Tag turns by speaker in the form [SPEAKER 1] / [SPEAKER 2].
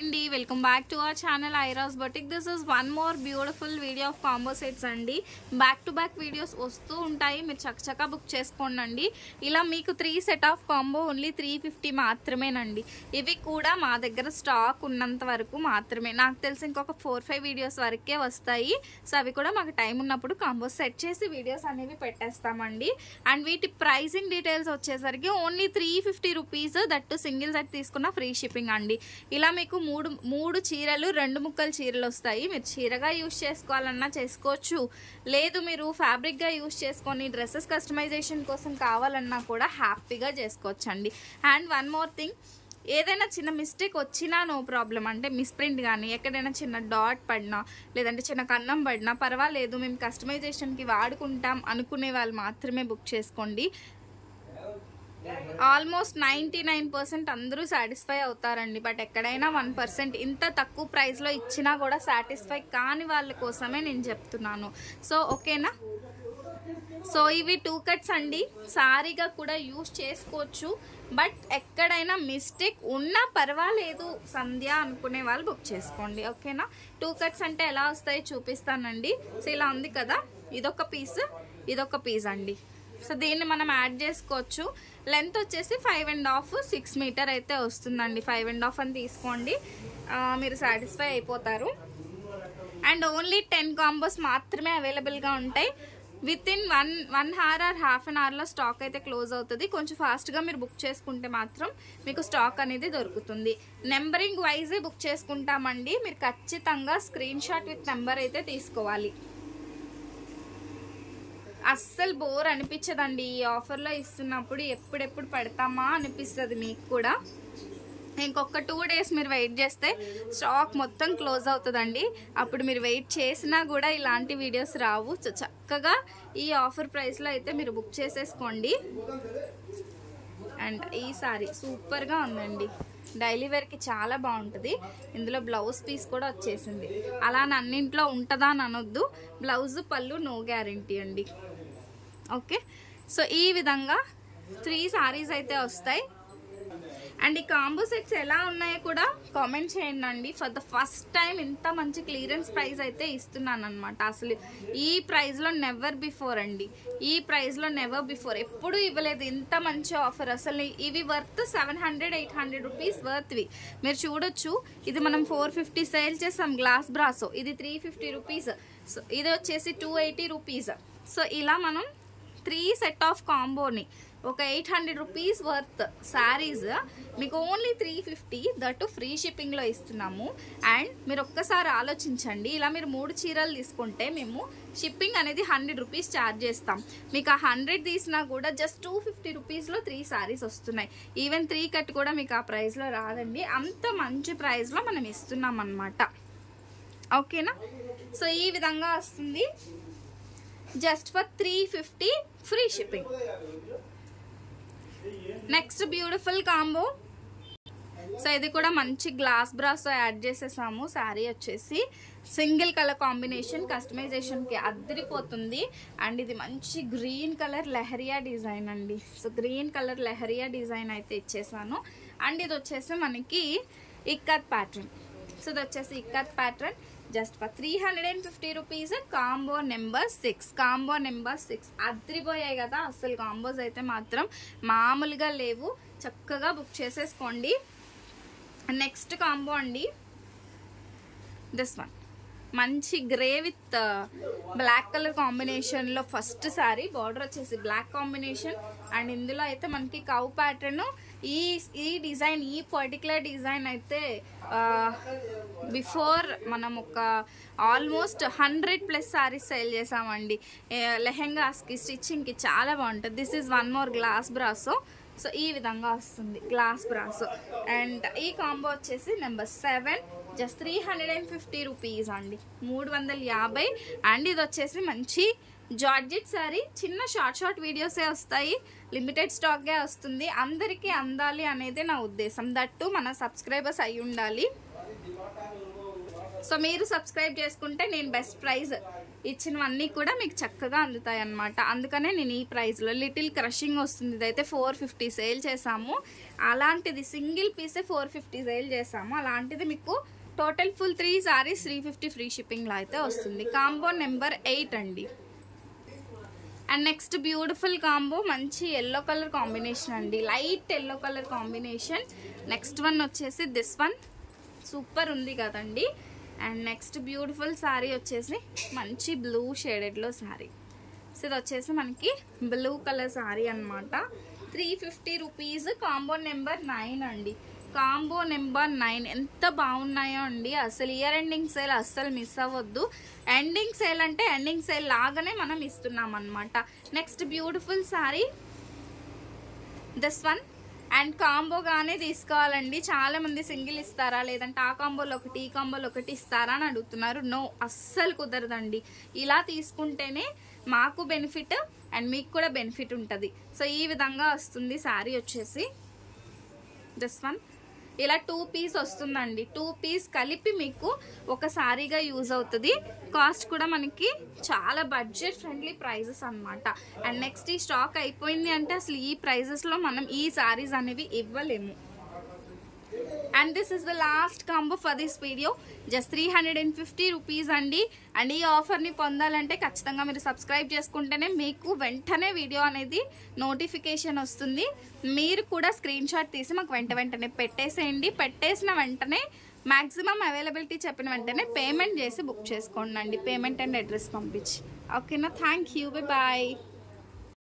[SPEAKER 1] Welcome back to our channel Ira's Boutique. This is one more beautiful video of combo sets andi. Back to back videos vastu untayi, meer chakka book cheskondandi. Ila meeku 3 set of combo only 350 maatramenandi. Ivi kuda maa daggara stock unnanta varaku maatrame. Naaku telisi inkoka 4-5 videos varake vastayi. So avi kuda maaku time unnappudu combo set chesi videos anevi pettestamandi. And veeti pricing details vachesariki only 350 rupees, that too single set తీసుకున్న free shipping andi. Ila meeku మూడు చీరలు 2 ముక్కల చీరలు వస్తాయి. మీరు చీరగా use చేసుకోవాలన్నా చేసుకోవచ్చు, లేదు మీరు ఫ్యాబ్రిక్ గా యూస్ చేసుకొని డ్రెస్సెస్ కస్టమైజేషన్ కోసం కావాలన్నా కూడా హ్యాపీగా చేసుకోవచ్చండి. అండ్ వన్ మోర్ థింగ్, ఏదైనా చిన్న మిస్టేక్ వచ్చినా నో ప్రాబ్లం, అంటే మిస్ప్రింట్ కానీ ఎక్కడైనా చిన్న డాట్ పడినా లేదంటే చిన్న కన్నం పడినా పర్వాలేదు, మేము కస్టమైజేషన్కి వాడుకుంటాం అనుకునే వాళ్ళు మాత్రమే బుక్ చేసుకోండి. ఆల్మోస్ట్ 99% అందరూ సాటిస్ఫై అవుతారండి. బట్ ఎక్కడైనా 1% ఇంత తక్కువ ప్రైస్లో ఇచ్చినా కూడా సాటిస్ఫై కాని వాళ్ళ కోసమే నేను చెప్తున్నాను. సో ఓకేనా. సో ఇవి 2 కట్స్ అండి, సారీగా కూడా యూస్ చేసుకోవచ్చు. బట్ ఎక్కడైనా మిస్టేక్ ఉన్నా పర్వాలేదు సంధ్య అనుకునే వాళ్ళు బుక్ చేసుకోండి. ఓకేనా. 2 కట్స్ అంటే ఎలా వస్తాయో చూపిస్తానండి. సో ఇలా ఉంది కదా, ఇదొక పీస్ ఇదొక పీస్ అండి. సో దీన్ని మనం యాడ్ చేసుకోవచ్చు. లెంత్ వచ్చేసి 5.5 6 మీటర్ అయితే వస్తుందండి. 5.5 అని తీసుకోండి, మీరు సాటిస్ఫై అయిపోతారు. అండ్ ఓన్లీ 10 కాంబోస్ మాత్రమే అవైలబుల్గా ఉంటాయి. With in 1 hour or half an అవర్లో స్టాక్ అయితే క్లోజ్ అవుతుంది. కొంచెం ఫాస్ట్గా మీరు బుక్ చేసుకుంటే మాత్రం మీకు స్టాక్ అనేది దొరుకుతుంది. నెంబరింగ్ వైజే బుక్ చేసుకుంటామండి. మీరు ఖచ్చితంగా స్క్రీన్ షాట్ విత్ నెంబర్ అయితే తీసుకోవాలి. అస్సలు బోర్ అనిపించదండి. ఈ ఆఫర్లో ఇస్తున్నప్పుడు ఎప్పుడెప్పుడు పెడతామా అనిపిస్తుంది మీకు కూడా. ఇంకొక 2 days మీరు వెయిట్ చేస్తే స్టాక్ మొత్తం క్లోజ్ అవుతుందండి. అప్పుడు మీరు వెయిట్ చేసినా కూడా ఇలాంటి వీడియోస్ రావు. చక్కగా ఈ ఆఫర్ ప్రైస్లో అయితే మీరు బుక్ చేసేసుకోండి. అండ్ ఈ సారీ సూపర్గా ఉందండి, డైలీ వేర్కి చాలా బాగుంటుంది. ఇందులో బ్లౌజ్ పీస్ కూడా వచ్చేసింది. అలా అన్నింట్లో ఉంటుందా అని అనొద్దు, బ్లౌజ్ పళ్ళు నో గ్యారంటీ అండి. ఓకే. సో ఈ విధంగా 3 సారీస్ అయితే వస్తాయి. అండ్ ఈ కాంబో సెట్స్ ఎలా ఉన్నాయో కూడా కామెంట్ చేయండి అండి. ఫర్ ద ఫస్ట్ టైం ఇంత మంచి క్లియరెన్స్ ప్రైస్ అయితే ఇస్తున్నాను అనమాట. అసలు ఈ ప్రైస్లో నెవర్ బిఫోర్ అండి, ఈ ప్రైస్లో నెవర్ బిఫోర్ ఎప్పుడు ఇవ్వలేదు ఇంత మంచి ఆఫర్. అసలు ఇవి వర్త్ 700-800 రూపీస్ వర్త్వి. మీరు చూడొచ్చు, ఇది మనం 450 సేల్ చేసాం గ్లాస్ బ్రాసో, ఇది 350 రూపీస్. సో ఇది వచ్చేసి 280 రూపీస్. సో ఇలా మనం 3 సెట్ ఆఫ్ కాంబోని ఒక 800 రూపీస్ వర్త్ శారీస్ మీకు ఓన్లీ 350, దట్టు ఫ్రీ షిప్పింగ్లో ఇస్తున్నాము. అండ్ మీరు ఒక్కసారి ఆలోచించండి, ఇలా మీరు 3 చీరలు తీసుకుంటే మేము షిప్పింగ్ అనేది 100 రూపీస్ ఛార్జ్ చేస్తాం. మీకు ఆ 100 తీసినా కూడా జస్ట్ 250 రూపీస్లో 3 శారీస్ వస్తున్నాయి. ఈవెన్ 3 కట్ కూడా మీకు ఆ ప్రైస్లో రాదండి. అంత మంచి ప్రైస్లో మనం ఇస్తున్నాం అన్నమాట. ఓకేనా. సో ఈ విధంగా వస్తుంది, just for 350 free shipping. Next beautiful combo. So ఇది కూడా మంచి గ్లాస్ బ్రాస్తో యాడ్ చేసేసాము. శారీ వచ్చేసి సింగిల్ కలర్ కాంబినేషన్, కస్టమైజేషన్కి అద్దరిపోతుంది. అండ్ ఇది మంచి గ్రీన్ కలర్ లెహరియా డిజైన్ అండి. So green colour leheriya design అయితే ఇచ్చేసాను. అండ్ ఇది వచ్చేసి మనకి ఇక్కత్ ప్యాటర్న్. సో ఇది వచ్చేసి ikat pattern, just for 350 rupees. Combo number 6 అద్రిపోయాయి కదా అసలు. కాంబోస్ అయితే మాత్రం మామూలుగా లేవు, చక్కగా బుక్ చేసేసుకోండి. నెక్స్ట్ కాంబో అండి, దిస్ వన్ మంచి గ్రే విత్ బ్లాక్ కలర్ కాంబినేషన్లో ఫస్ట్ సారీ. బార్డర్ వచ్చేసి బ్లాక్ కాంబినేషన్. అండ్ ఇందులో అయితే మనకి కౌ ప్యాటర్న్. ఈ డిజైన్, ఈ పర్టికులర్ డిజైన్ అయితే బిఫోర్ మనం ఒక ఆల్మోస్ట్ 100+ సారీస్ సేల్ చేసామండి. లెహెంగాస్కి స్టిచ్చింగ్కి చాలా బాగుంటుంది. This is one more glass brasso. So ఈ విధంగా వస్తుంది గ్లాస్ బ్రాసో. అండ్ ఈ కాంబో వచ్చేసి నెంబర్ 7, జస్ట్ 350 రూపీస్ అండి, 350. అండ్ ఇది వచ్చేసి మంచి జార్జెట్ శారీ. చిన్న షార్ట్ వీడియోసే వస్తాయి, లిమిటెడ్ స్టాక్గా వస్తుంది. అందరికీ అందాలి అనేది నా ఉద్దేశం. దట్టు మన సబ్స్క్రైబర్స్ అయి ఉండాలి. సో మీరు సబ్స్క్రైబ్ చేసుకుంటే నేను బెస్ట్ ప్రైస్ ఇచ్చినవన్నీ కూడా మీకు చక్కగా అందుతాయి అన్నమాట. అందుకనే నేను ఈ ప్రైస్లో లిటిల్ క్రషింగ్ వస్తుంది. ఇదైతే 450 సేల్ చేసాము. అలాంటిది సింగిల్ పీసే 450 సేల్ చేసాము. అలాంటిది మీకు టోటల్ ఫుల్ 3 సారీస్ 350 ఫ్రీ షిప్పింగ్లో అయితే వస్తుంది. కాంబో నెంబర్ 8 అండి. అండ్ నెక్స్ట్ బ్యూటిఫుల్ కాంబో, మంచి ఎల్లో కలర్ కాంబినేషన్ అండి, light yellow colour combination. Next one వచ్చేసి దిస్ వన్ సూపర్ ఉంది కదండి. అండ్ నెక్స్ట్ బ్యూటిఫుల్ శారీ వచ్చేసి మంచి బ్లూ షేడెడ్లో శారీ. సో ఇది వచ్చేసి మనకి బ్లూ కలర్ శారీ అనమాట. 350 రూపీస్. కాంబో నెంబర్ 9 అండి. కాంబో నెంబర్ 9 ఎంత బాగున్నాయో అండి. అసలు ఇయర్ ఎండింగ్ సేల్ అస్సలు మిస్ అవ్వద్దు. ఎండింగ్ సేల్ అంటే ఎండింగ్ సేల్ లాగానే మనం ఇస్తున్నాం అనమాట. Next beautiful sari this one. And కాంబోగానే తీసుకోవాలండి. చాలామంది సింగిల్ ఇస్తారా, లేదంటే ఆ కాంబోలో ఒకటి ఈ కాంబోలో ఒకటి ఇస్తారా అని అడుగుతున్నారు. నో, అస్సలు కుదరదండి. ఇలా తీసుకుంటేనే మాకు బెనిఫిట్ అండ్ మీకు కూడా బెనిఫిట్ ఉంటుంది. సో ఈ విధంగా వస్తుంది శారీ వచ్చేసి దిస్ వన్. ఇలా 2 పీస్ వస్తుందండి. 2 పీస్ కలిపి మీకు ఒక సారీగా యూజ్ అవుతుంది. కాస్ట్ కూడా మనకి చాలా బడ్జెట్ ఫ్రెండ్లీ ప్రైజెస్ అనమాట. అండ్ నెక్స్ట్ ఈ స్టాక్ అయిపోయింది అంటే అసలు ఈ ప్రైజెస్లో మనం ఈ సారీస్ అనేవి ఇవ్వలేము. And this is the last combo for this video. Just 350 rupees అండి. అండ్ ఈ ఆఫర్ని పొందాలంటే ఖచ్చితంగా మీరు సబ్స్క్రైబ్ చేసుకుంటేనే మీకు వెంటనే వీడియో అనేది నోటిఫికేషన్ వస్తుంది. మీరు కూడా స్క్రీన్ షాట్ తీసి మాకు వెంటనే పెట్టేసేయండి. పెట్టేసిన వెంటనే మ్యాక్సిమం అవైలబిలిటీ చెప్పిన వెంటనే పేమెంట్ చేసి బుక్ చేసుకోండి అండి. పేమెంట్ అండ్ అడ్రస్ పంపించి. ఓకేనా? Thank you. బాయ్.